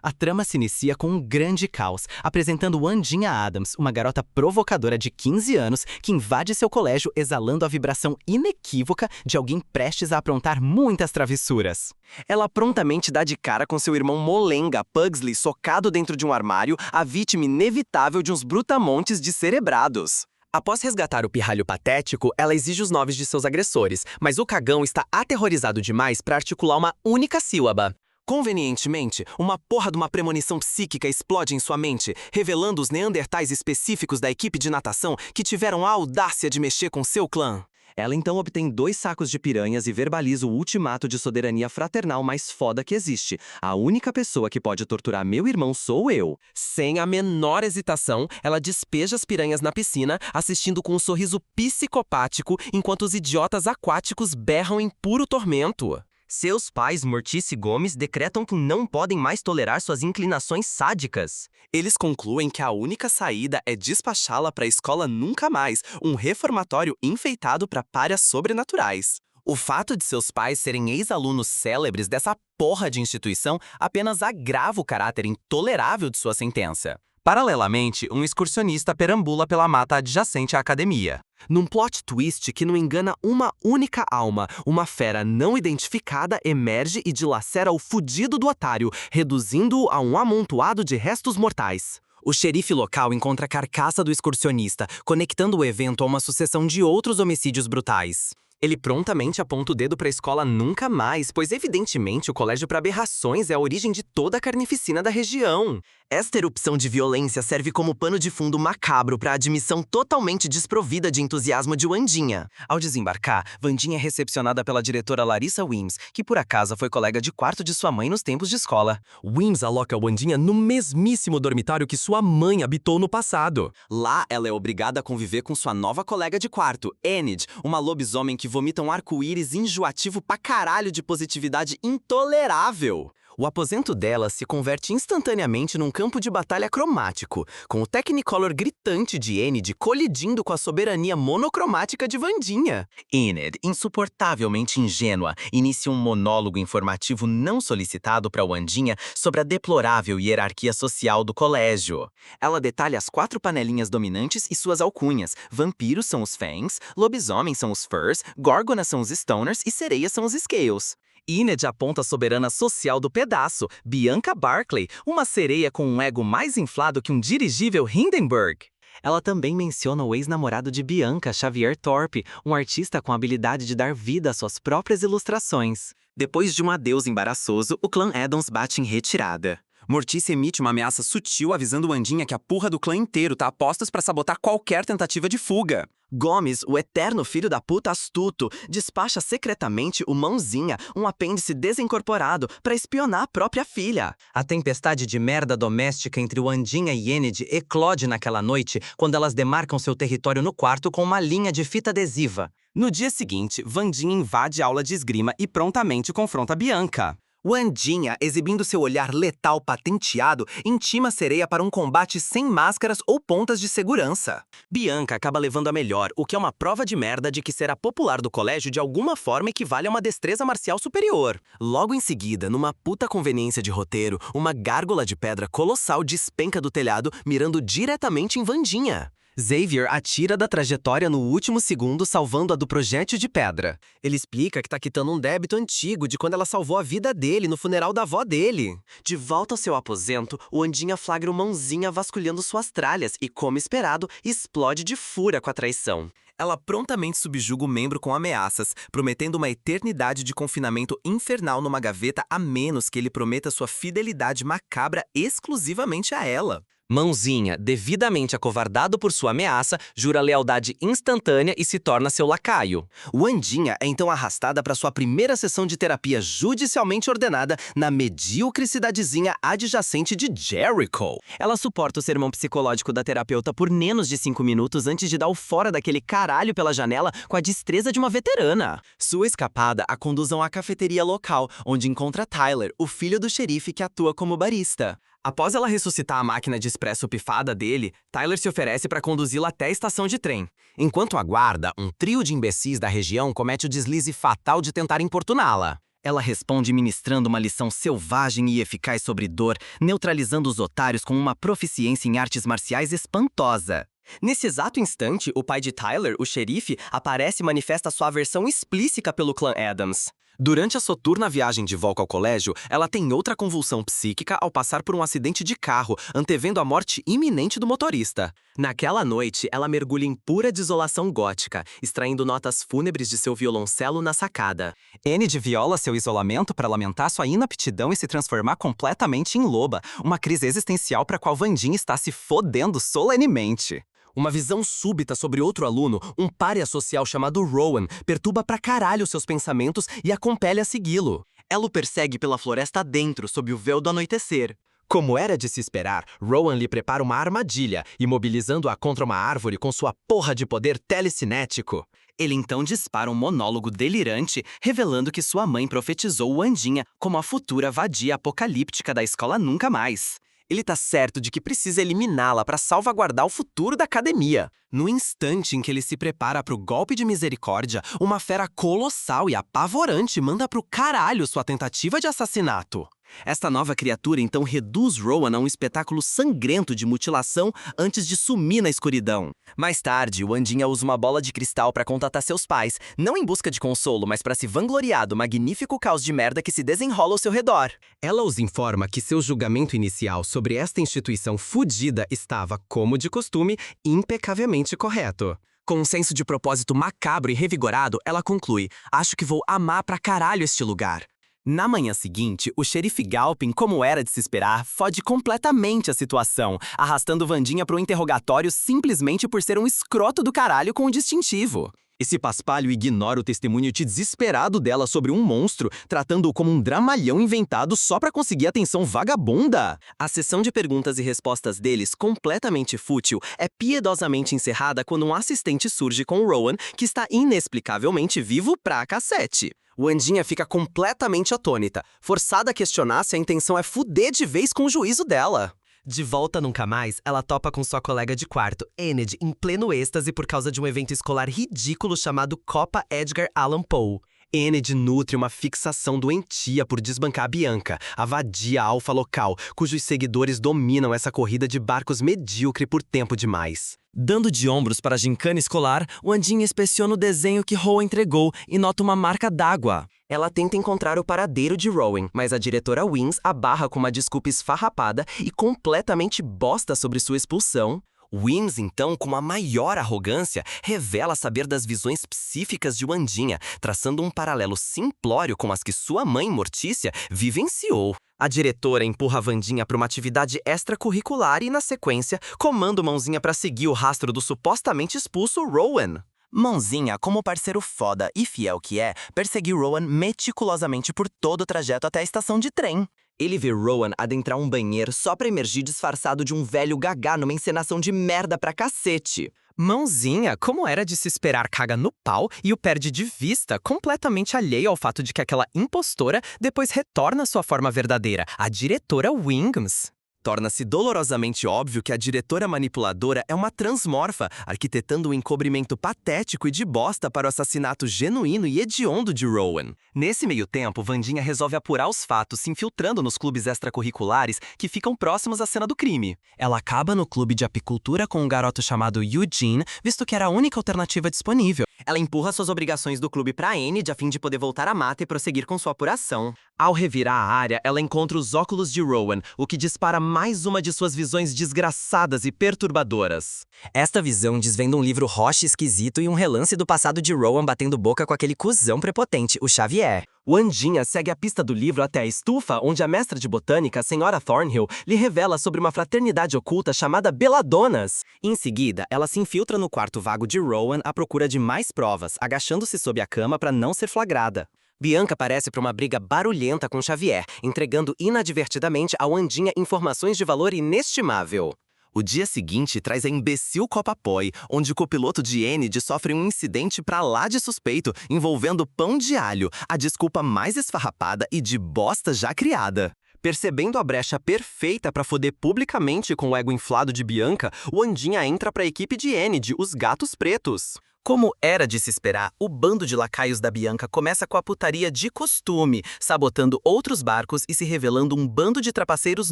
A trama se inicia com um grande caos, apresentando Wandinha Adams, uma garota provocadora de 15 anos que invade seu colégio exalando a vibração inequívoca de alguém prestes a aprontar muitas travessuras. Ela prontamente dá de cara com seu irmão molenga, Pugsley, socado dentro de um armário, a vítima inevitável de uns brutamontes descerebrados. Após resgatar o pirralho patético, ela exige os nomes de seus agressores, mas o cagão está aterrorizado demais para articular uma única sílaba. Convenientemente, uma porra de uma premonição psíquica explode em sua mente, revelando os neandertais específicos da equipe de natação que tiveram a audácia de mexer com seu clã. Ela então obtém 2 sacos de piranhas e verbaliza o ultimato de soberania fraternal mais foda que existe. A única pessoa que pode torturar meu irmão sou eu. Sem a menor hesitação, ela despeja as piranhas na piscina, assistindo com um sorriso psicopático enquanto os idiotas aquáticos berram em puro tormento. Seus pais, Mortice e Gomes, decretam que não podem mais tolerar suas inclinações sádicas. Eles concluem que a única saída é despachá-la para a escola nunca mais, um reformatório enfeitado para párias sobrenaturais. O fato de seus pais serem ex-alunos célebres dessa porra de instituição apenas agrava o caráter intolerável de sua sentença. Paralelamente, um excursionista perambula pela mata adjacente à academia. Num plot twist que não engana uma única alma, uma fera não identificada emerge e dilacera o fudido do otário, reduzindo-o a um amontoado de restos mortais. O xerife local encontra a carcaça do excursionista, conectando o evento a uma sucessão de outros homicídios brutais. Ele prontamente aponta o dedo para a escola nunca mais, pois evidentemente o colégio para aberrações é a origem de toda a carnificina da região. Esta erupção de violência serve como pano de fundo macabro para a admissão totalmente desprovida de entusiasmo de Wandinha. Ao desembarcar, Wandinha é recepcionada pela diretora Larissa Wims, que por acaso foi colega de quarto de sua mãe nos tempos de escola. Wims aloca Wandinha no mesmíssimo dormitório que sua mãe habitou no passado. Lá, ela é obrigada a conviver com sua nova colega de quarto, Enid, uma lobisomem que vomita um arco-íris enjoativo pra caralho de positividade intolerável. O aposento dela se converte instantaneamente num campo de batalha cromático, com o Technicolor gritante de Enid colidindo com a soberania monocromática de Wandinha. Enid, insuportavelmente ingênua, inicia um monólogo informativo não solicitado para Wandinha sobre a deplorável hierarquia social do colégio. Ela detalha as 4 panelinhas dominantes e suas alcunhas. Vampiros são os Fangs, lobisomens são os Furs, górgonas são os Stoners e sereias são os Scales. Enid aponta a soberana social do pedaço, Bianca Barclay, uma sereia com um ego mais inflado que um dirigível Hindenburg. Ela também menciona o ex-namorado de Bianca, Xavier Thorpe, um artista com a habilidade de dar vida às suas próprias ilustrações. Depois de um adeus embaraçoso, o clã Addams bate em retirada. Mortice emite uma ameaça sutil avisando Wandinha que a porra do clã inteiro tá a postos pra sabotar qualquer tentativa de fuga. Gomes, o eterno filho da puta astuto, despacha secretamente o Mãozinha, um apêndice desincorporado, pra espionar a própria filha. A tempestade de merda doméstica entre Wandinha e Enid eclode naquela noite quando elas demarcam seu território no quarto com uma linha de fita adesiva. No dia seguinte, Wandinha invade a aula de esgrima e prontamente confronta Bianca. Wandinha, exibindo seu olhar letal patenteado, intima a sereia para um combate sem máscaras ou pontas de segurança. Bianca acaba levando a melhor, o que é uma prova de merda de que ser a popular do colégio de alguma forma equivale a uma destreza marcial superior. Logo em seguida, numa puta conveniência de roteiro, uma gárgula de pedra colossal despenca do telhado, mirando diretamente em Wandinha. Xavier atira da trajetória no último segundo, salvando-a do projétil de pedra. Ele explica que tá quitando um débito antigo de quando ela salvou a vida dele no funeral da avó dele. De volta ao seu aposento, Wandinha flagra o Mãozinha vasculhando suas tralhas e, como esperado, explode de fúria com a traição. Ela prontamente subjuga o membro com ameaças, prometendo uma eternidade de confinamento infernal numa gaveta a menos que ele prometa sua fidelidade macabra exclusivamente a ela. Mãozinha, devidamente acovardado por sua ameaça, jura lealdade instantânea e se torna seu lacaio. Wandinha é então arrastada para sua primeira sessão de terapia judicialmente ordenada na medíocre cidadezinha adjacente de Jericho. Ela suporta o sermão psicológico da terapeuta por menos de 5 minutos antes de dar o fora daquele caralho pela janela com a destreza de uma veterana. Sua escapada a conduzam à cafeteria local, onde encontra Tyler, o filho do xerife que atua como barista. Após ela ressuscitar a máquina de expresso pifada dele, Tyler se oferece para conduzi-la até a estação de trem. Enquanto aguarda, um trio de imbecis da região comete o deslize fatal de tentar importuná-la. Ela responde ministrando uma lição selvagem e eficaz sobre dor, neutralizando os otários com uma proficiência em artes marciais espantosa. Nesse exato instante, o pai de Tyler, o xerife, aparece e manifesta sua aversão explícita pelo clã Addams. Durante a soturna viagem de volta ao colégio, ela tem outra convulsão psíquica ao passar por um acidente de carro, antevendo a morte iminente do motorista. Naquela noite, ela mergulha em pura desolação gótica, extraindo notas fúnebres de seu violoncelo na sacada. Enid viola seu isolamento para lamentar sua inaptidão e se transformar completamente em loba, uma crise existencial para a qual Vandinha está se fodendo solenemente. Uma visão súbita sobre outro aluno, um pária social chamado Rowan, perturba pra caralho seus pensamentos e a compele a segui-lo. Ela o persegue pela floresta adentro, sob o véu do anoitecer. Como era de se esperar, Rowan lhe prepara uma armadilha, imobilizando-a contra uma árvore com sua porra de poder telecinético. Ele então dispara um monólogo delirante, revelando que sua mãe profetizou Wandinha como a futura vadia apocalíptica da escola Nunca Mais. Ele tá certo de que precisa eliminá-la para salvaguardar o futuro da academia. No instante em que ele se prepara para o golpe de misericórdia, uma fera colossal e apavorante manda pro caralho sua tentativa de assassinato. Esta nova criatura então reduz Rowan a um espetáculo sangrento de mutilação antes de sumir na escuridão. Mais tarde, Wandinha usa uma bola de cristal para contatar seus pais, não em busca de consolo, mas para se vangloriar do magnífico caos de merda que se desenrola ao seu redor. Ela os informa que seu julgamento inicial sobre esta instituição fudida estava, como de costume, impecavelmente correto. Com um senso de propósito macabro e revigorado, ela conclui: acho que vou amar pra caralho este lugar. Na manhã seguinte, o xerife Galpin, como era de se esperar, fode completamente a situação, arrastando Wandinha para o interrogatório simplesmente por ser um escroto do caralho com o distintivo. Esse paspalho ignora o testemunho desesperado dela sobre um monstro, tratando-o como um dramalhão inventado só para conseguir atenção vagabunda. A sessão de perguntas e respostas deles, completamente fútil, é piedosamente encerrada quando um assistente surge com Rowan, que está inexplicavelmente vivo pra cacete. Wandinha fica completamente atônita, forçada a questionar se a intenção é fuder de vez com o juízo dela. De volta Nunca Mais, ela topa com sua colega de quarto, Enid, em pleno êxtase por causa de um evento escolar ridículo chamado Copa Edgar Allan Poe. Enid nutre uma fixação doentia por desbancar Bianca, a vadia alfa local, cujos seguidores dominam essa corrida de barcos medíocre por tempo demais. Dando de ombros para a gincana escolar, Wandinha inspeciona o desenho que Rowan entregou e nota uma marca d'água. Ela tenta encontrar o paradeiro de Rowan, mas a diretora Wins a barra com uma desculpa esfarrapada e completamente bosta sobre sua expulsão. Wins, então, com a maior arrogância, revela saber das visões psíquicas de Wandinha, traçando um paralelo simplório com as que sua mãe, Mortícia, vivenciou. A diretora empurra a Wandinha para uma atividade extracurricular e, na sequência, comanda Mãozinha para seguir o rastro do supostamente expulso Rowan. Mãozinha, como parceiro foda e fiel que é, perseguiu Rowan meticulosamente por todo o trajeto até a estação de trem. Ele vê Rowan adentrar um banheiro só pra emergir disfarçado de um velho gagá numa encenação de merda pra cacete. Mãozinha, como era de se esperar, caga no pau e o perde de vista, completamente alheio ao fato de que aquela impostora depois retorna à sua forma verdadeira, a diretora Wings. Torna-se dolorosamente óbvio que a diretora manipuladora é uma transmorfa, arquitetando um encobrimento patético e de bosta para o assassinato genuíno e hediondo de Rowan. Nesse meio tempo, Wandinha resolve apurar os fatos, se infiltrando nos clubes extracurriculares que ficam próximos à cena do crime. Ela acaba no clube de apicultura com um garoto chamado Eugene, visto que era a única alternativa disponível. Ela empurra suas obrigações do clube para Enid a fim de poder voltar à mata e prosseguir com sua apuração. Ao revirar a área, ela encontra os óculos de Rowan, o que dispara mais uma de suas visões desgraçadas e perturbadoras. Esta visão desvenda um livro rocha esquisito e um relance do passado de Rowan batendo boca com aquele cuzão prepotente, o Xavier. Wandinha segue a pista do livro até a estufa, onde a mestra de botânica, a senhora Thornhill, lhe revela sobre uma fraternidade oculta chamada Beladonas. Em seguida, ela se infiltra no quarto vago de Rowan à procura de mais provas, agachando-se sob a cama para não ser flagrada. Bianca aparece para uma briga barulhenta com Xavier, entregando inadvertidamente a Wandinha informações de valor inestimável. O dia seguinte traz a imbecil Copa Poi, onde o copiloto de Enid sofre um incidente pra lá de suspeito, envolvendo pão de alho, a desculpa mais esfarrapada e de bosta já criada. Percebendo a brecha perfeita para foder publicamente com o ego inflado de Bianca, Wandinha entra para a equipe de Enid, os Gatos Pretos. Como era de se esperar, o bando de lacaios da Bianca começa com a putaria de costume, sabotando outros barcos e se revelando um bando de trapaceiros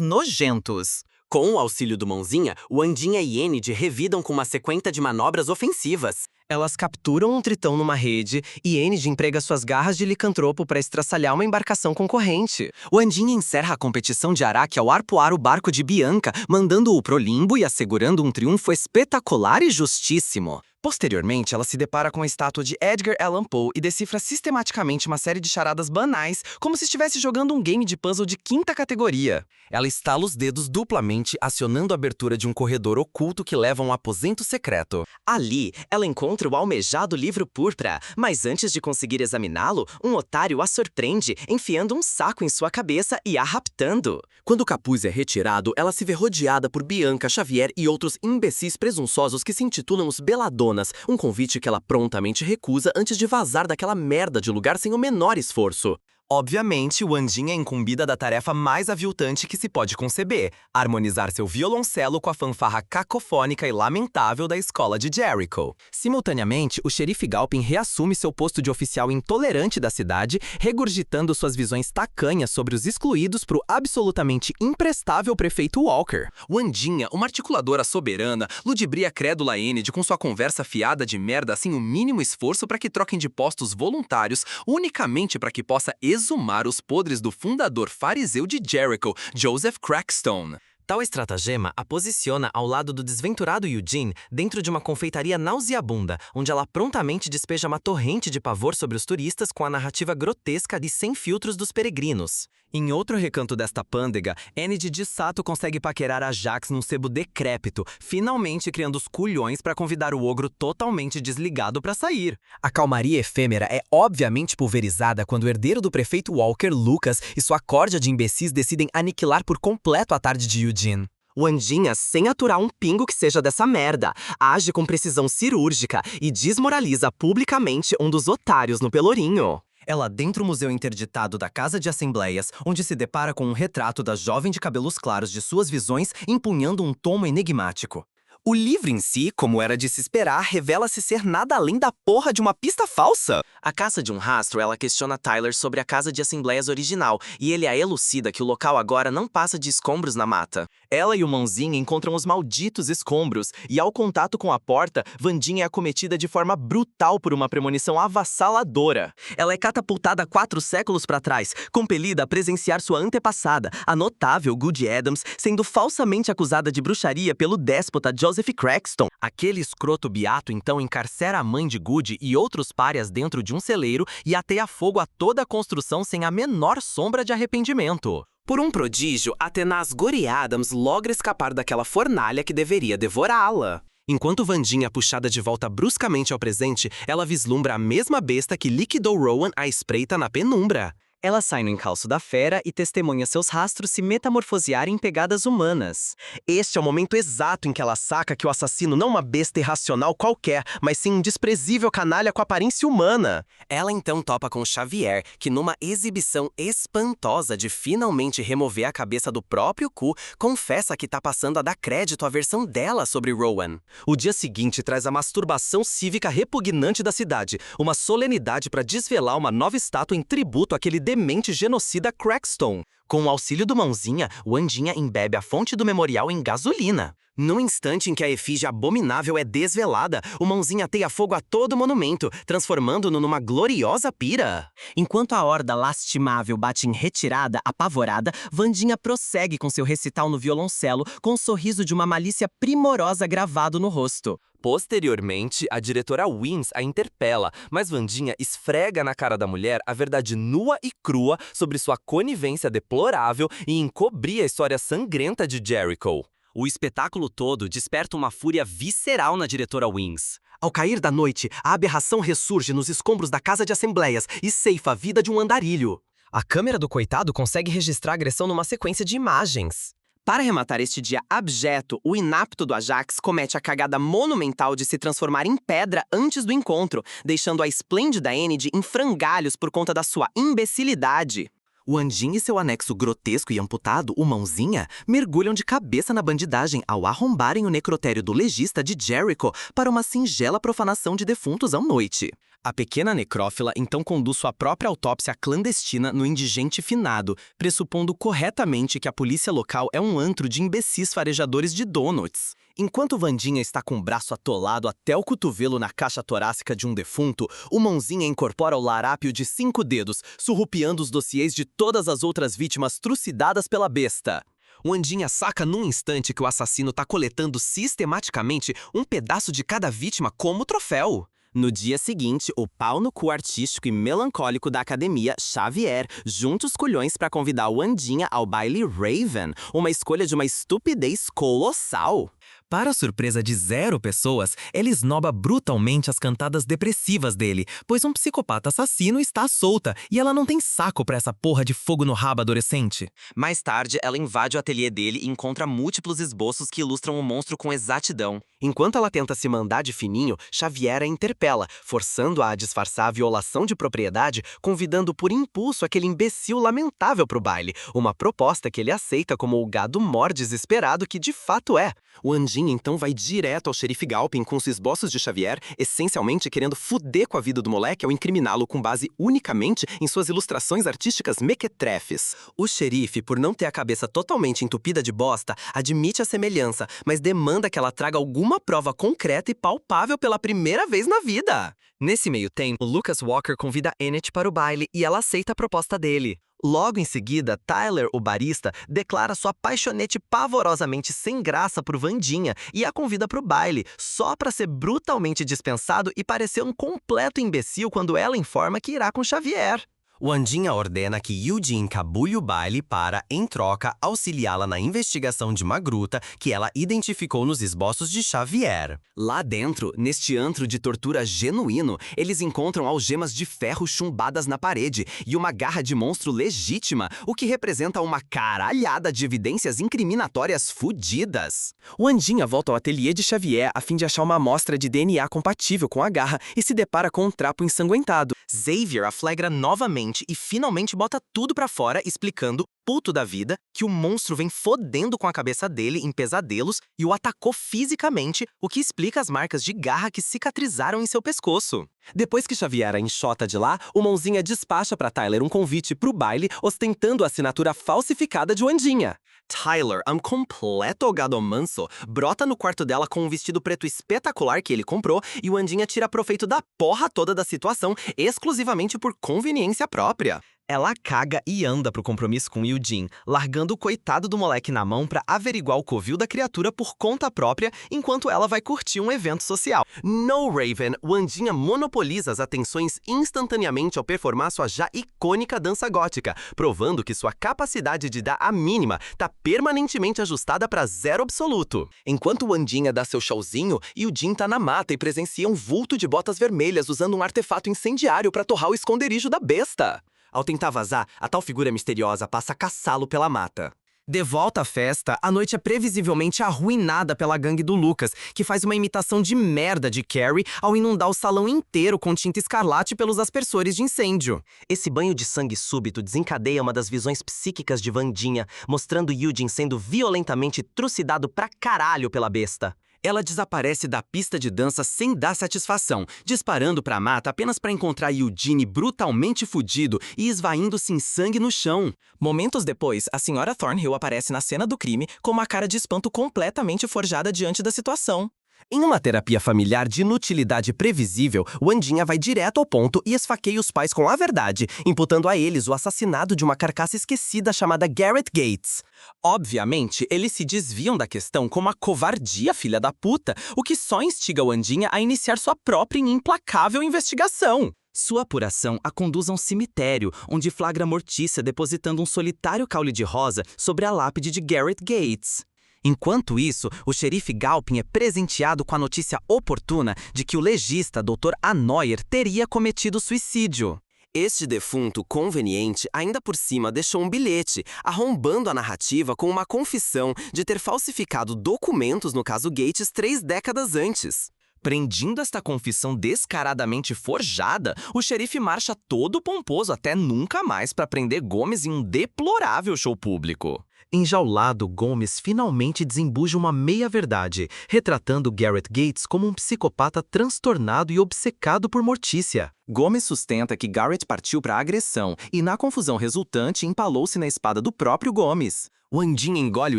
nojentos. Com o auxílio do Mãozinha, Wandinha e Enid revidam com uma sequência de manobras ofensivas. Elas capturam um tritão numa rede e Enid emprega suas garras de licantropo para estraçalhar uma embarcação concorrente. Wandinha encerra a competição de Araque ao arpoar o barco de Bianca, mandando-o pro limbo e assegurando um triunfo espetacular e justíssimo. Posteriormente, ela se depara com a estátua de Edgar Allan Poe e decifra sistematicamente uma série de charadas banais, como se estivesse jogando um game de puzzle de quinta categoria. Ela estala os dedos duplamente, acionando a abertura de um corredor oculto que leva a um aposento secreto. Ali, ela encontra o almejado livro púrpura, mas antes de conseguir examiná-lo, um otário a surpreende, enfiando um saco em sua cabeça e a raptando. Quando o capuz é retirado, ela se vê rodeada por Bianca, Xavier e outros imbecis presunçosos que se intitulam os Beladonas, um convite que ela prontamente recusa antes de vazar daquela merda de lugar sem o menor esforço. Obviamente, Wandinha é incumbida da tarefa mais aviltante que se pode conceber: harmonizar seu violoncelo com a fanfarra cacofônica e lamentável da escola de Jericho. Simultaneamente, o xerife Galpin reassume seu posto de oficial intolerante da cidade, regurgitando suas visões tacanhas sobre os excluídos pro absolutamente imprestável prefeito Walker. Wandinha, uma articuladora soberana, ludibria a crédula Enid com sua conversa fiada de merda sem o mínimo esforço para que troquem de postos voluntários, unicamente para que possa exumar os podres do fundador fariseu de Jericho, Joseph Crackstone. Tal estratagema a posiciona ao lado do desventurado Eugene dentro de uma confeitaria nauseabunda, onde ela prontamente despeja uma torrente de pavor sobre os turistas com a narrativa grotesca e sem filtros dos peregrinos. Em outro recanto desta pândega, Enid de Sato consegue paquerar a Jax num sebo decrépito, finalmente criando os culhões para convidar o ogro totalmente desligado para sair. A calmaria efêmera é obviamente pulverizada quando o herdeiro do prefeito Walker, Lucas, e sua corja de imbecis decidem aniquilar por completo a tarde de Eugene. Wandinha, sem aturar um pingo que seja dessa merda, age com precisão cirúrgica e desmoraliza publicamente um dos otários no pelourinho. Ela adentra o museu interditado da Casa de Assembleias, onde se depara com um retrato da jovem de cabelos claros de suas visões empunhando um tomo enigmático. O livro em si, como era de se esperar, revela-se ser nada além da porra de uma pista falsa. À caça de um rastro, ela questiona Tyler sobre a Casa de Assembleias original, e ele a elucida que o local agora não passa de escombros na mata. Ela e o Mãozinha encontram os malditos escombros, e ao contato com a porta, Wandinha é acometida de forma brutal por uma premonição avassaladora. Ela é catapultada 4 séculos para trás, compelida a presenciar sua antepassada, a notável Goody Adams, sendo falsamente acusada de bruxaria pelo déspota Joseph Crackstone. Aquele escroto beato então encarcera a mãe de Goody e outros párias dentro de um celeiro e ateia fogo a toda a construção sem a menor sombra de arrependimento. Por um prodígio, a tenaz Goody Adams logra escapar daquela fornalha que deveria devorá-la. Enquanto Wandinha é puxada de volta bruscamente ao presente, ela vislumbra a mesma besta que liquidou Rowan à espreita na penumbra. Ela sai no encalço da fera e testemunha seus rastros se metamorfosearem em pegadas humanas. Este é o momento exato em que ela saca que o assassino não é uma besta irracional qualquer, mas sim um desprezível canalha com aparência humana. Ela então topa com Xavier, que numa exibição espantosa de finalmente remover a cabeça do próprio cu, confessa que tá passando a dar crédito à versão dela sobre Rowan. O dia seguinte traz a masturbação cívica repugnante da cidade, uma solenidade para desvelar uma nova estátua em tributo àquele demente genocida Crackstone. Com o auxílio do Mãozinha, Wandinha embebe a fonte do memorial em gasolina. No instante em que a efígie abominável é desvelada, o Mãozinha ateia fogo a todo o monumento, transformando-no numa gloriosa pira. Enquanto a horda lastimável bate em retirada, apavorada, Wandinha prossegue com seu recital no violoncelo, com o sorriso de uma malícia primorosa gravado no rosto. Posteriormente, a diretora Wins a interpela, mas Wandinha esfrega na cara da mulher a verdade nua e crua sobre sua conivência deplorável e encobrir a história sangrenta de Jericho. O espetáculo todo desperta uma fúria visceral na diretora Wins. Ao cair da noite, a aberração ressurge nos escombros da Casa de Assembleias e ceifa a vida de um andarilho. A câmera do coitado consegue registrar a agressão numa sequência de imagens. Para arrematar este dia abjeto, o inapto do Ajax comete a cagada monumental de se transformar em pedra antes do encontro, deixando a esplêndida Enid em frangalhos por conta da sua imbecilidade. O Andin e seu anexo grotesco e amputado, o Mãozinha, mergulham de cabeça na bandidagem ao arrombarem o necrotério do legista de Jericho para uma singela profanação de defuntos à noite. A pequena necrófila então conduz sua própria autópsia clandestina no indigente finado, pressupondo corretamente que a polícia local é um antro de imbecis farejadores de donuts. Enquanto Vandinha está com o braço atolado até o cotovelo na caixa torácica de um defunto, o Mãozinha incorpora o larápio de 5 dedos, surrupiando os dossiês de todas as outras vítimas trucidadas pela besta. O Andinha saca num instante que o assassino está coletando sistematicamente um pedaço de cada vítima como troféu. No dia seguinte, o pau no cu artístico e melancólico da academia, Xavier, junta os culhões para convidar o Andinha ao baile Raven, uma escolha de uma estupidez colossal. Para a surpresa de 0 pessoas, ele esnoba brutalmente as cantadas depressivas dele, pois um psicopata assassino está solta e ela não tem saco pra essa porra de fogo no rabo adolescente. Mais tarde, ela invade o ateliê dele e encontra múltiplos esboços que ilustram o monstro com exatidão. Enquanto ela tenta se mandar de fininho, Xavier a interpela, forçando-a a disfarçar a violação de propriedade, convidando por impulso aquele imbecil lamentável pro baile, uma proposta que ele aceita como o gado mor desesperado que de fato é. O Andinha então vai direto ao xerife Galpin com os esboços de Xavier, essencialmente querendo fuder com a vida do moleque ao incriminá-lo com base unicamente em suas ilustrações artísticas mequetrefes. O xerife, por não ter a cabeça totalmente entupida de bosta, admite a semelhança, mas demanda que ela traga alguma prova concreta e palpável pela primeira vez na vida. Nesse meio tempo, Lucas Walker convida Annette para o baile e ela aceita a proposta dele. Logo em seguida, Tyler, o barista, declara sua paixonete pavorosamente sem graça por Vandinha e a convida para o baile, só para ser brutalmente dispensado e parecer um completo imbecil quando ela informa que irá com Xavier. O Andinha ordena que Eugene cabule o baile para, em troca, auxiliá-la na investigação de uma gruta que ela identificou nos esboços de Xavier. Lá dentro, neste antro de tortura genuíno, eles encontram algemas de ferro chumbadas na parede e uma garra de monstro legítima, o que representa uma caralhada de evidências incriminatórias fudidas. O Andinha volta ao ateliê de Xavier a fim de achar uma amostra de DNA compatível com a garra e se depara com um trapo ensanguentado. Xavier a flagra novamente e finalmente bota tudo pra fora, explicando, puto da vida, que o monstro vem fodendo com a cabeça dele em pesadelos e o atacou fisicamente, o que explica as marcas de garra que cicatrizaram em seu pescoço. Depois que Xavier a enxota de lá, o Mãozinha despacha pra Tyler um convite pro baile, ostentando a assinatura falsificada de Andinha. Tyler, um completo gado manso, brota no quarto dela com um vestido preto espetacular que ele comprou e o Andinha tira proveito da porra toda da situação, exclusivamente por conveniência própria. Ela caga e anda pro compromisso com Eugene, largando o coitado do moleque na mão pra averiguar o covil da criatura por conta própria, enquanto ela vai curtir um evento social. No Raven, o Andinha monopoliza as atenções instantaneamente ao performar sua já icônica dança gótica, provando que sua capacidade de dar a mínima tá permanentemente ajustada pra 0 absoluto. Enquanto o Andinha dá seu showzinho, Eugene tá na mata e presencia um vulto de botas vermelhas usando um artefato incendiário pra torrar o esconderijo da besta. Ao tentar vazar, a tal figura misteriosa passa a caçá-lo pela mata. De volta à festa, a noite é previsivelmente arruinada pela gangue do Lucas, que faz uma imitação de merda de Carrie ao inundar o salão inteiro com tinta escarlate pelos aspersores de incêndio. Esse banho de sangue súbito desencadeia uma das visões psíquicas de Vandinha, mostrando Eugene sendo violentamente trucidado pra caralho pela besta. Ela desaparece da pista de dança sem dar satisfação, disparando pra mata apenas para encontrar Eugene brutalmente fudido e esvaindo-se em sangue no chão. Momentos depois, a senhora Thornhill aparece na cena do crime com uma cara de espanto completamente forjada diante da situação. Em uma terapia familiar de inutilidade previsível, o Andinha vai direto ao ponto e esfaqueia os pais com a verdade, imputando a eles o assassinato de uma carcaça esquecida chamada Garrett Gates. Obviamente, eles se desviam da questão com uma covardia filha da puta, o que só instiga o Andinha a iniciar sua própria e implacável investigação. Sua apuração a conduz a um cemitério, onde flagra Mortícia depositando um solitário caule de rosa sobre a lápide de Garrett Gates. Enquanto isso, o xerife Galpin é presenteado com a notícia oportuna de que o legista Dr. Anoyer teria cometido suicídio. Este defunto conveniente ainda por cima deixou um bilhete, arrombando a narrativa com uma confissão de ter falsificado documentos no caso Gates 3 décadas antes. Prendindo esta confissão descaradamente forjada, o xerife marcha todo pomposo até nunca mais para prender Gomes em um deplorável show público. Enjaulado, Gomes finalmente desembuja uma meia-verdade, retratando Garrett Gates como um psicopata transtornado e obcecado por Mortícia. Gomes sustenta que Garrett partiu para a agressão e, na confusão resultante, empalou-se na espada do próprio Gomes. Wandinha engole o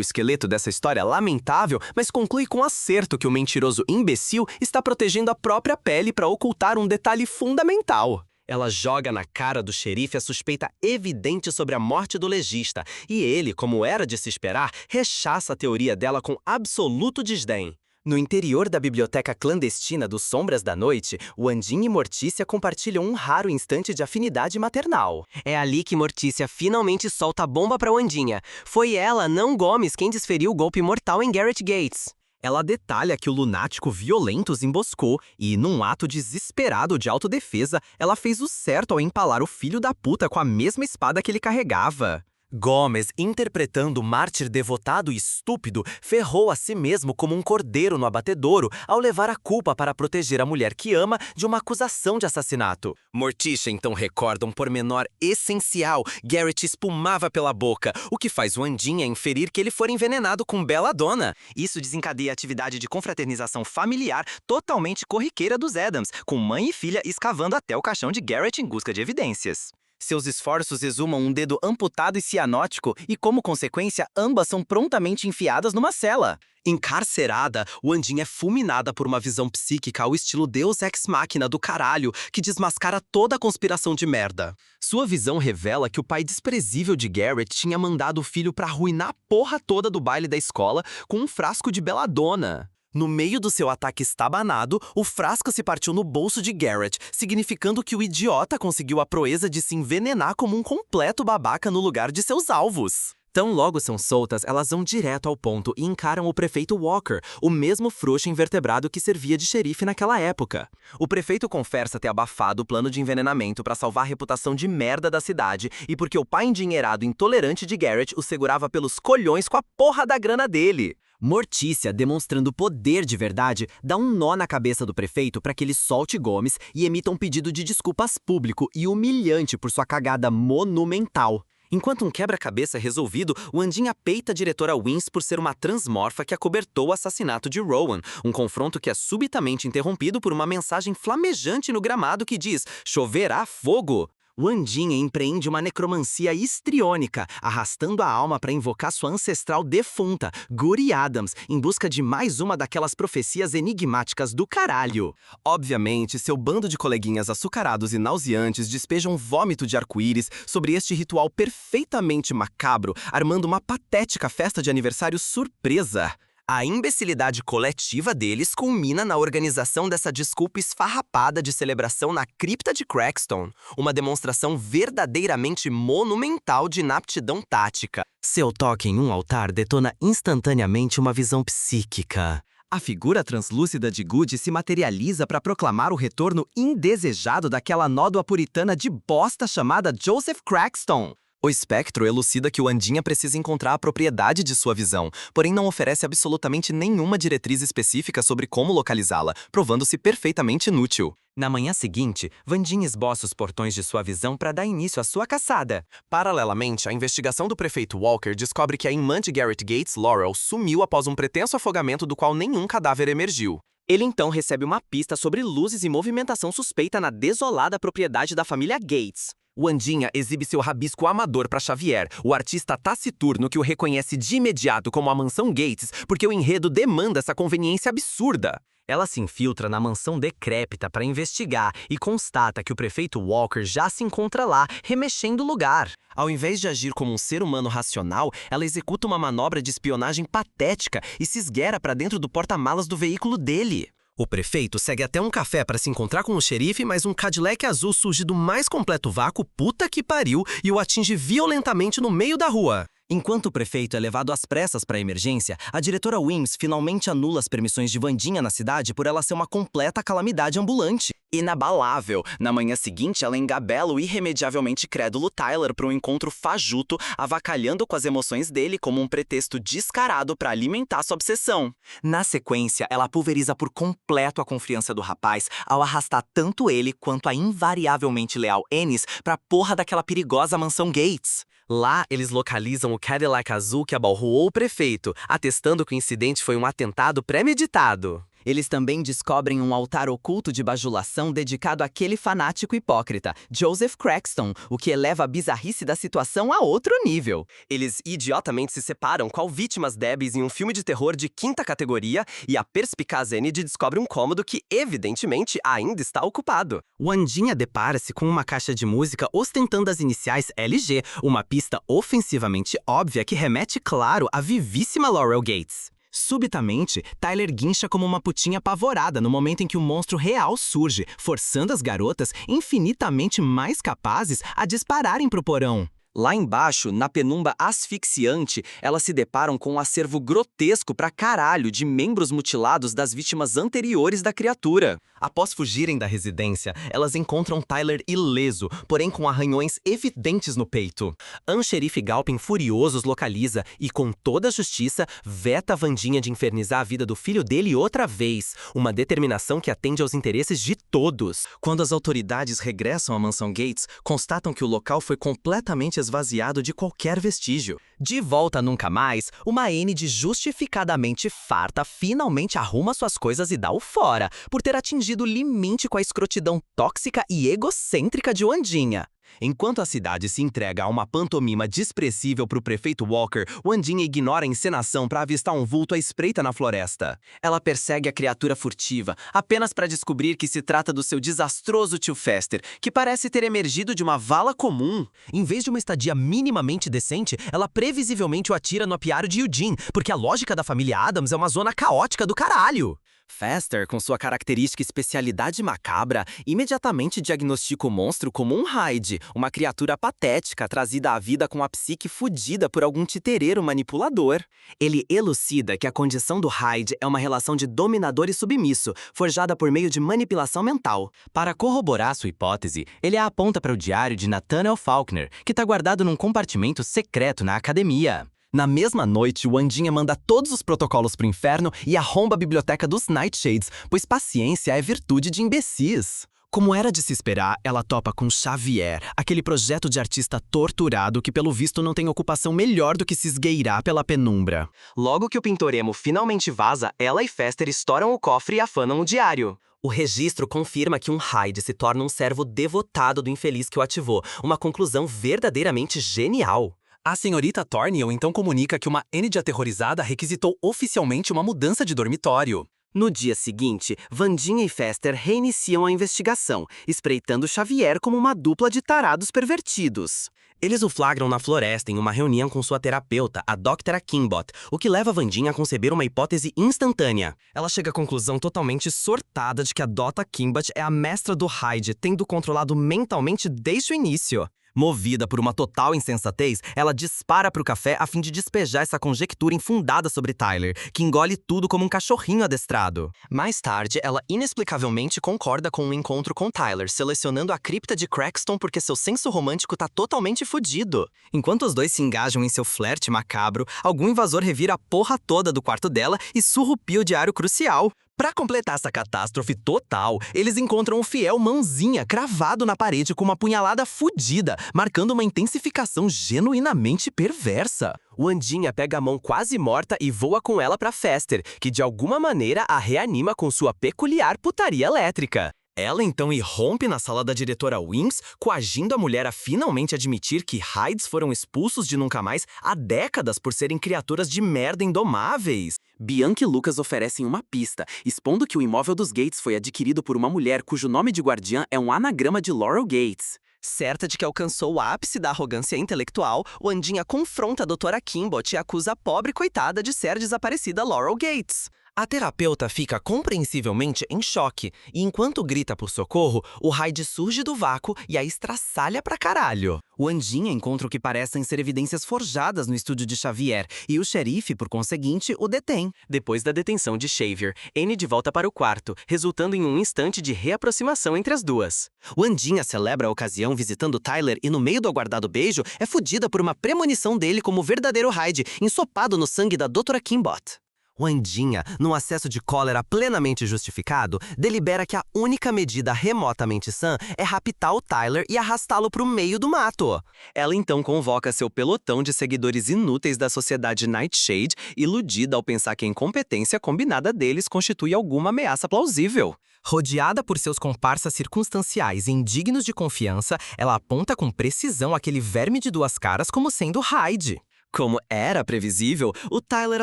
esqueleto dessa história lamentável, mas conclui com acerto que o mentiroso imbecil está protegendo a própria pele para ocultar um detalhe fundamental. Ela joga na cara do xerife a suspeita evidente sobre a morte do legista, e ele, como era de se esperar, rechaça a teoria dela com absoluto desdém. No interior da biblioteca clandestina dos Sombras da Noite, Wandinha e Mortícia compartilham um raro instante de afinidade maternal. É ali que Mortícia finalmente solta a bomba para Wandinha. Foi ela, não Gomes, quem desferiu o golpe mortal em Garrett Gates. Ela detalha que o lunático violento os emboscou e, num ato desesperado de autodefesa, ela fez o certo ao empalar o filho da puta com a mesma espada que ele carregava. Gomes, interpretando o mártir devotado e estúpido, ferrou a si mesmo como um cordeiro no abatedouro ao levar a culpa para proteger a mulher que ama de uma acusação de assassinato. Mortícia então recorda um pormenor essencial: Garrett espumava pela boca, o que faz Wandinha inferir que ele for envenenado com Belladonna. Isso desencadeia a atividade de confraternização familiar totalmente corriqueira dos Addams, com mãe e filha escavando até o caixão de Garrett em busca de evidências. Seus esforços exumam um dedo amputado e cianótico e, como consequência, ambas são prontamente enfiadas numa cela. Encarcerada, Wandinha é fulminada por uma visão psíquica ao estilo Deus Ex Machina do caralho, que desmascara toda a conspiração de merda. Sua visão revela que o pai desprezível de Garrett tinha mandado o filho pra arruinar a porra toda do baile da escola com um frasco de Belladonna. No meio do seu ataque estabanado, o frasco se partiu no bolso de Garrett, significando que o idiota conseguiu a proeza de se envenenar como um completo babaca no lugar de seus alvos. Tão logo são soltas, elas vão direto ao ponto e encaram o prefeito Walker, o mesmo frouxo invertebrado que servia de xerife naquela época. O prefeito confessa ter abafado o plano de envenenamento para salvar a reputação de merda da cidade e porque o pai endinheirado intolerante de Garrett o segurava pelos colhões com a porra da grana dele. Mortícia, demonstrando poder de verdade, dá um nó na cabeça do prefeito para que ele solte Gomes e emita um pedido de desculpas público e humilhante por sua cagada monumental. Enquanto um quebra-cabeça é resolvido, Wandinha peita a diretora Wins por ser uma transmorfa que acobertou o assassinato de Rowan, um confronto que é subitamente interrompido por uma mensagem flamejante no gramado que diz "choverá fogo". Wandinha empreende uma necromancia histriônica, arrastando a alma para invocar sua ancestral defunta, Goody Adams, em busca de mais uma daquelas profecias enigmáticas do caralho. Obviamente, seu bando de coleguinhas açucarados e nauseantes despejam um vômito de arco-íris sobre este ritual perfeitamente macabro, armando uma patética festa de aniversário surpresa. A imbecilidade coletiva deles culmina na organização dessa desculpa esfarrapada de celebração na cripta de Crackstone, uma demonstração verdadeiramente monumental de inaptidão tática. Seu toque em um altar detona instantaneamente uma visão psíquica. A figura translúcida de Goody se materializa para proclamar o retorno indesejado daquela nódoa puritana de bosta chamada Joseph Crackstone. O espectro elucida que Wandinha precisa encontrar a propriedade de sua visão, porém não oferece absolutamente nenhuma diretriz específica sobre como localizá-la, provando-se perfeitamente inútil. Na manhã seguinte, Wandinha esboça os portões de sua visão para dar início à sua caçada. Paralelamente, a investigação do prefeito Walker descobre que a irmã de Garrett Gates, Laurel, sumiu após um pretenso afogamento do qual nenhum cadáver emergiu. Ele então recebe uma pista sobre luzes e movimentação suspeita na desolada propriedade da família Gates. Wandinha exibe seu rabisco amador para Xavier, o artista taciturno que o reconhece de imediato como a mansão Gates, porque o enredo demanda essa conveniência absurda. Ela se infiltra na mansão decrépita para investigar e constata que o prefeito Walker já se encontra lá, remexendo o lugar. Ao invés de agir como um ser humano racional, ela executa uma manobra de espionagem patética e se esgueira para dentro do porta-malas do veículo dele. O prefeito segue até um café para se encontrar com o xerife, mas um Cadillac azul surge do mais completo vácuo, puta que pariu, e o atinge violentamente no meio da rua. Enquanto o prefeito é levado às pressas para a emergência, a diretora Wims finalmente anula as permissões de Wandinha na cidade por ela ser uma completa calamidade ambulante. Inabalável, na manhã seguinte ela engabela o irremediavelmente crédulo Tyler para um encontro fajuto, avacalhando com as emoções dele como um pretexto descarado para alimentar sua obsessão. Na sequência, ela pulveriza por completo a confiança do rapaz ao arrastar tanto ele quanto a invariavelmente leal Ennis pra porra daquela perigosa mansão Gates. Lá, eles localizam o Cadillac azul que abalroou o prefeito, atestando que o incidente foi um atentado premeditado. Eles também descobrem um altar oculto de bajulação dedicado àquele fanático hipócrita, Joseph Craxton, o que eleva a bizarrice da situação a outro nível. Eles idiotamente se separam qual vítimas débeis em um filme de terror de quinta categoria e a perspicaz Enid descobre um cômodo que, evidentemente, ainda está ocupado. Wandinha depara-se com uma caixa de música ostentando as iniciais LG, uma pista ofensivamente óbvia que remete, claro, à vivíssima Laurel Gates. Subitamente, Tyler guincha como uma putinha apavorada no momento em que o monstro real surge, forçando as garotas, infinitamente mais capazes, a dispararem pro porão. Lá embaixo, na penumbra asfixiante, elas se deparam com um acervo grotesco pra caralho de membros mutilados das vítimas anteriores da criatura. Após fugirem da residência, elas encontram Tyler ileso, porém com arranhões evidentes no peito. Xerife Galpin furioso os localiza e, com toda a justiça, veta Wandinha de infernizar a vida do filho dele outra vez, uma determinação que atende aos interesses de todos. Quando as autoridades regressam à mansão Gates, constatam que o local foi completamente esvaziado de qualquer vestígio. De volta nunca mais, uma Enid justificadamente farta finalmente arruma suas coisas e dá o fora, por ter atingido o limite com a escrotidão tóxica e egocêntrica de Wandinha. Enquanto a cidade se entrega a uma pantomima desprezível para o prefeito Walker, Wandinha ignora a encenação para avistar um vulto à espreita na floresta. Ela persegue a criatura furtiva, apenas para descobrir que se trata do seu desastroso tio Fester, que parece ter emergido de uma vala comum. Em vez de uma estadia minimamente decente, ela previsivelmente o atira no apiário de Eugene, porque a lógica da família Addams é uma zona caótica do caralho. Fester, com sua característica especialidade macabra, imediatamente diagnostica o monstro como um Hyde, uma criatura patética trazida à vida com a psique fudida por algum titereiro manipulador. Ele elucida que a condição do Hyde é uma relação de dominador e submisso, forjada por meio de manipulação mental. Para corroborar sua hipótese, ele a aponta para o diário de Nathaniel Faulkner, que está guardado num compartimento secreto na academia. Na mesma noite, Wandinha manda todos os protocolos pro inferno e arromba a biblioteca dos Nightshades, pois paciência é virtude de imbecis. Como era de se esperar, ela topa com Xavier, aquele projeto de artista torturado que pelo visto não tem ocupação melhor do que se esgueirar pela penumbra. Logo que o pintor emo finalmente vaza, ela e Fester estouram o cofre e afanam o diário. O registro confirma que um Hyde se torna um servo devotado do infeliz que o ativou, uma conclusão verdadeiramente genial. A senhorita Thornhill então comunica que uma Enid aterrorizada requisitou oficialmente uma mudança de dormitório. No dia seguinte, Wandinha e Fester reiniciam a investigação, espreitando Xavier como uma dupla de tarados pervertidos. Eles o flagram na floresta em uma reunião com sua terapeuta, a Dra. Kingbot, o que leva Wandinha a conceber uma hipótese instantânea. Ela chega à conclusão totalmente sortada de que a Dra. Kingbot é a mestra do Hyde, tendo controlado mentalmente desde o início. Movida por uma total insensatez, ela dispara para o café a fim de despejar essa conjectura infundada sobre Tyler, que engole tudo como um cachorrinho adestrado. Mais tarde, ela inexplicavelmente concorda com um encontro com Tyler, selecionando a cripta de Craxton porque seu senso romântico tá totalmente fudido. Enquanto os dois se engajam em seu flerte macabro, algum invasor revira a porra toda do quarto dela e surrupia o diário crucial. Pra completar essa catástrofe total, eles encontram o fiel Mãozinha cravado na parede com uma punhalada fudida, marcando uma intensificação genuinamente perversa. Wandinha pega a mão quase morta e voa com ela pra Fester, que de alguma maneira a reanima com sua peculiar putaria elétrica. Ela então irrompe na sala da diretora Wims, coagindo a mulher a finalmente admitir que Hydes foram expulsos de Nunca Mais há décadas por serem criaturas de merda indomáveis. Bianca e Lucas oferecem uma pista, expondo que o imóvel dos Gates foi adquirido por uma mulher cujo nome de guardiã é um anagrama de Laurel Gates. Certa de que alcançou o ápice da arrogância intelectual, Wandinha confronta a Dra. Kingbot e acusa a pobre coitada de ser desaparecida Laurel Gates. A terapeuta fica compreensivelmente em choque, e enquanto grita por socorro, o Hyde surge do vácuo e a estraçalha pra caralho. O Andinha encontra o que parecem ser evidências forjadas no estúdio de Xavier, e o xerife, por conseguinte, o detém. Depois da detenção de Xavier, Enid volta para o quarto, resultando em um instante de reaproximação entre as duas. O Andinha celebra a ocasião visitando Tyler e, no meio do aguardado beijo, é fudida por uma premonição dele como verdadeiro Hyde, ensopado no sangue da Dra. Kimbot. O Andinha, num acesso de cólera plenamente justificado, delibera que a única medida remotamente sã é raptar o Tyler e arrastá-lo para o meio do mato. Ela então convoca seu pelotão de seguidores inúteis da sociedade Nightshade, iludida ao pensar que a incompetência combinada deles constitui alguma ameaça plausível. Rodeada por seus comparsas circunstanciais e indignos de confiança, ela aponta com precisão aquele verme de duas caras como sendo Hyde. Como era previsível, o Tyler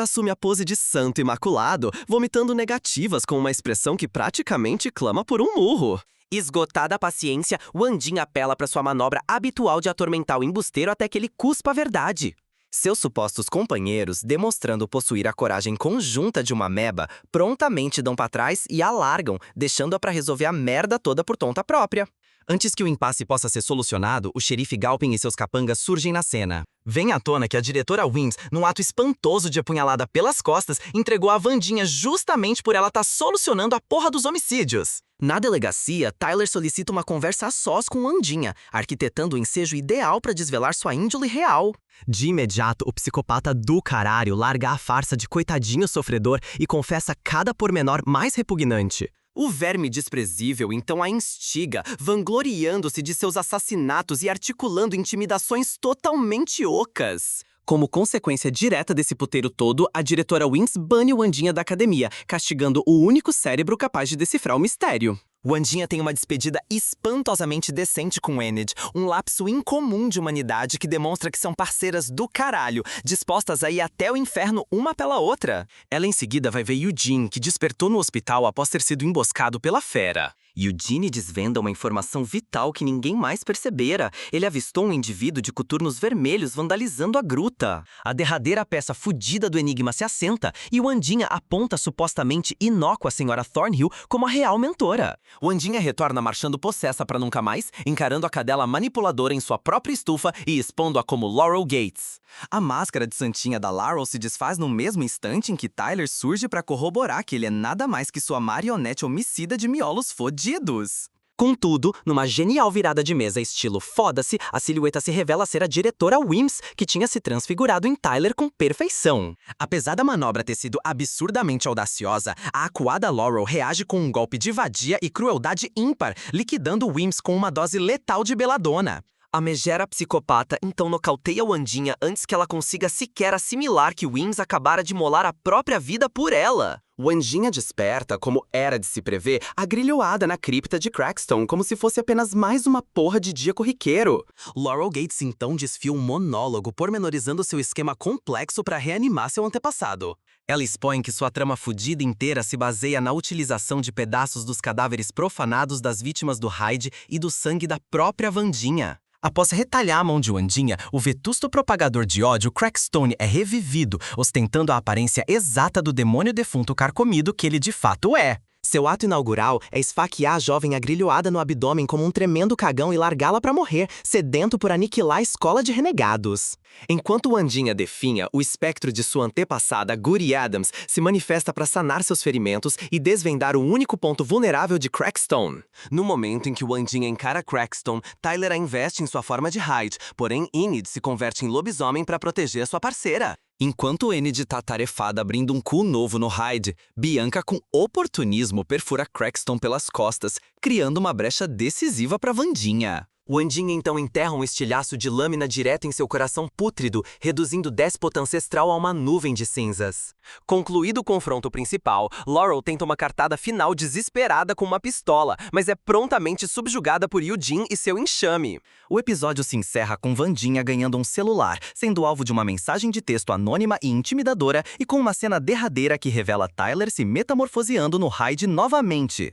assume a pose de santo imaculado, vomitando negativas com uma expressão que praticamente clama por um murro. Esgotada a paciência, o Andinha apela para sua manobra habitual de atormentar o embusteiro até que ele cuspa a verdade. Seus supostos companheiros, demonstrando possuir a coragem conjunta de uma ameba, prontamente dão para trás e a largam, deixando-a para resolver a merda toda por conta própria. Antes que o impasse possa ser solucionado, o xerife Galpin e seus capangas surgem na cena. Vem à tona que a diretora Wims, num ato espantoso de apunhalada pelas costas, entregou a Wandinha justamente por ela estar solucionando a porra dos homicídios. Na delegacia, Tyler solicita uma conversa a sós com Wandinha, arquitetando o ensejo ideal para desvelar sua índole real. De imediato, o psicopata do caralho larga a farsa de coitadinho sofredor e confessa cada pormenor mais repugnante. O verme desprezível então a instiga, vangloriando-se de seus assassinatos e articulando intimidações totalmente ocas. Como consequência direta desse puteiro todo, a diretora Winx bane o Andinha da academia, castigando o único cérebro capaz de decifrar o mistério. O Andinha tem uma despedida espantosamente decente com Enid, um lapso incomum de humanidade que demonstra que são parceiras do caralho, dispostas a ir até o inferno uma pela outra. Ela em seguida vai ver Eugene, que despertou no hospital após ter sido emboscado pela fera. Eugene desvenda uma informação vital que ninguém mais percebera. Ele avistou um indivíduo de coturnos vermelhos vandalizando a gruta. A derradeira peça fudida do enigma se assenta e o Andinha aponta a supostamente inócua senhora Thornhill como a real mentora. O Andinha retorna marchando possessa para nunca mais, encarando a cadela manipuladora em sua própria estufa e expondo-a como Laurel Gates. A máscara de santinha da Laurel se desfaz no mesmo instante em que Tyler surge para corroborar que ele é nada mais que sua marionete homicida de miolos fodidos. Contudo, numa genial virada de mesa estilo foda-se, a silhueta se revela ser a diretora Wims, que tinha se transfigurado em Tyler com perfeição. Apesar da manobra ter sido absurdamente audaciosa, a acuada Laurel reage com um golpe de vadia e crueldade ímpar, liquidando Wims com uma dose letal de beladona. A megera psicopata então nocauteia o Andinha antes que ela consiga sequer assimilar que Wims acabara de molar a própria vida por ela. O Andinha desperta, como era de se prever, agrilhoada na cripta de Crackstone, como se fosse apenas mais uma porra de dia corriqueiro. Laurel Gates então desfia um monólogo pormenorizando seu esquema complexo para reanimar seu antepassado. Ela expõe que sua trama fudida inteira se baseia na utilização de pedaços dos cadáveres profanados das vítimas do Hyde e do sangue da própria Wandinha. Após retalhar a mão de Wandinha, o vetusto propagador de ódio Crackstone é revivido, ostentando a aparência exata do demônio defunto carcomido que ele de fato é. Seu ato inaugural é esfaquear a jovem agrilhoada no abdômen como um tremendo cagão e largá-la para morrer, sedento por aniquilar a escola de renegados. Enquanto Wandinha definha, o espectro de sua antepassada, Goody Adams, se manifesta para sanar seus ferimentos e desvendar o único ponto vulnerável de Crackstone. No momento em que Wandinha encara Crackstone, Tyler a investe em sua forma de Hyde, porém Enid se converte em lobisomem para proteger sua parceira. Enquanto Enid tá tarefada abrindo um cu novo no Hyde, Bianca com oportunismo perfura Crackstone pelas costas, criando uma brecha decisiva para Wandinha. Wandinha então enterra um estilhaço de lâmina direto em seu coração pútrido, reduzindo o déspota ancestral a uma nuvem de cinzas. Concluído o confronto principal, Laurel tenta uma cartada final desesperada com uma pistola, mas é prontamente subjugada por Eugene e seu enxame. O episódio se encerra com Wandinha ganhando um celular, sendo alvo de uma mensagem de texto anônima e intimidadora e com uma cena derradeira que revela Tyler se metamorfoseando no Hyde novamente.